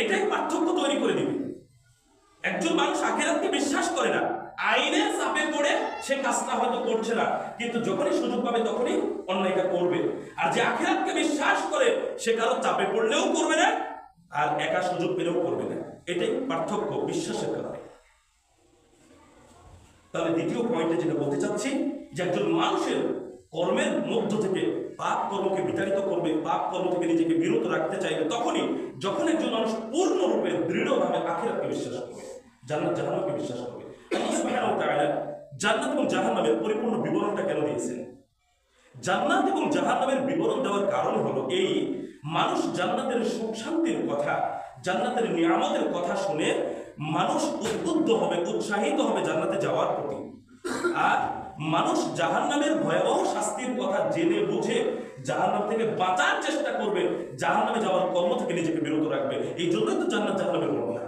এটাই পার্থক্য তৈরি করে দিবে। একজন মানুষ আখিরাতকে বিশ্বাস করে না, আইনের চাপে পড়ে সে কাজটা হয়তো করছে না, কিন্তু যখনই সুযোগ পাবে তখনই অন্যায়টা করবে। আর যে আখিরাতকে বিশ্বাস করে সে কারো চাপে পড়লেও করবে না, আর একা সুযোগ পেলেও করবে না। এটাই পার্থক্য বিশ্বাসের কারণে। তাহলে দ্বিতীয় পয়েন্টে যেটা বলতে চাচ্ছি, যে একজন মানুষের কর্মের মধ্য থেকে পাপ কর্মকে বিতাড়িত করবে, পাপ কর্ম থেকে নিজেকে বিরত রাখতে চাইবে তখনই যখন একজন মানুষ পূর্ণরূপে দৃঢ়ভাবে আখিরাতকে বিশ্বাস করবে, জান্নাত জাহান্নামকে বিশ্বাস করবে। আল্লাহ সুবহানাহু ওয়া তাআলা জান্নাত এবং জাহান্নামের পরিপূর্ণ বিবরণটা কেন দিয়েছেন? জান্নাত এবং জাহান্নামের বিবরণ দেওয়ার কারণ হলো এই, মানুষ জান্নাতের সুখ শান্তির কথা, জান্নাতের নিয়ামতের কথা শুনে মানুষ উদ্বুদ্ধ হবে, উৎসাহিত হবে জান্নাতে যাওয়ার প্রতি। আর মানুষ জাহান্নামের ভয়াবহ শাস্তির কথা জেনে বুঝে জাহান্নাম থেকে বাঁচার চেষ্টা করবে, জাহান্নামে যাওয়ার কর্ম থেকে নিজেকে বিরত রাখবে। এই জন্যই তো জান্নাত জাহান্নামের বর্ণনা।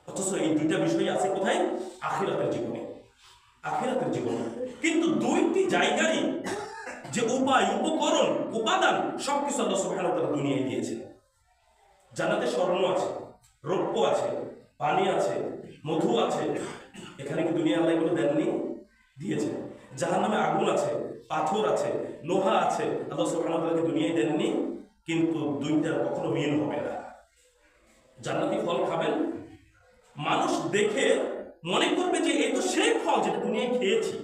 অথচ এই দুইটা বিষয় আছে কোথায়? আখিরাতের জীবনে, আখিরাতের জীবনে। কিন্তু দুইটি জায়গারই যে উপায়, উপকরণ, উপাদান সবকিছু আল্লাহ সুবহানাহু ওয়া তাআলা দুনিয়ায় দিয়েছেন। জান্নাতে স্বর্ণ আছে, রৌপ্য আছে, পানি আছে, মধু আছে। এখানে কি দুনিয়া আল্লাহ এগুলো দেননি? দিয়েছে। জাহান্নামে আগুন আছে, পাথর আছে, লোহা আছে, আল্লাহ সুবহানাহু ওয়া তাআলা কি দুনিয়ায় দেননি? কিন্তু দুইটার কখনো মিল হবে না। জান্নাতি ফল খাবেন, মানুষ দেখে মনে করবে যে এই তো সেই ফল যেটা দুনিয়ায় খেয়েছি,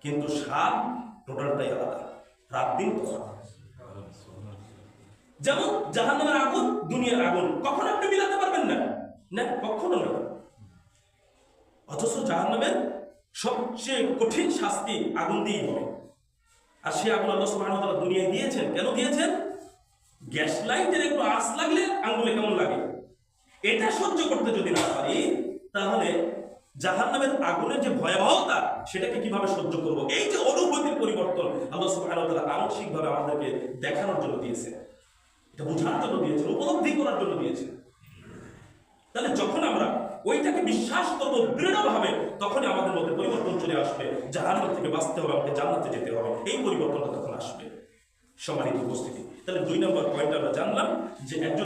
কিন্তু স্বাদ টোটালটাই আলাদা, রাত দিন তফাৎ। যেমন জাহান্নামের আগুন, দুনিয়ার আগুন কখনো আপনি মিলাতে পারবেন না, না কখনো না। অথচ জাহান্নামের সবচেয়ে কঠিন শাস্তি আগুন দিয়েই হবে। আর সে আগুন আল্লাহ সুবহানাহু ওয়া তাআলা দুনিয়ায় দিয়েছেন। কেন দিয়েছেন? গ্যাস লাইটের একটু আঁচ লাগলে আঙ্গুলে কেমন লাগে, এটা সহ্য করতে যদি না পারি, তাহলে জাহান্নামের আগুনের যে ভয়াবহতা সেটাকে কিভাবে সহ্য করব? এই যে অনুভূতির পরিবর্তন আল্লাহ সুবহানাহু ওয়া তাআলা আংশিকভাবে আমাদেরকে দেখানোর জন্য দিয়েছে, এটা বোঝার জন্য দিয়েছেন, উপলব্ধি করার জন্য দিয়েছেন। তাহলে যখন আমরা ওইটাকে বিশ্বাস করবো দৃঢ়ভাবে, তখনই আমাদের মধ্যে পরিবর্তন চলে আসবে। জাহান্নাম থেকে বাঁচতে হবে, আমাকে জান্নাতে যেতে হবে, এই পরিবর্তনটা তখন আসবে। সম্মানিত উপস্থিতি, তাহলে 2 নম্বর পয়েন্ট আমরা জানলাম যে একজন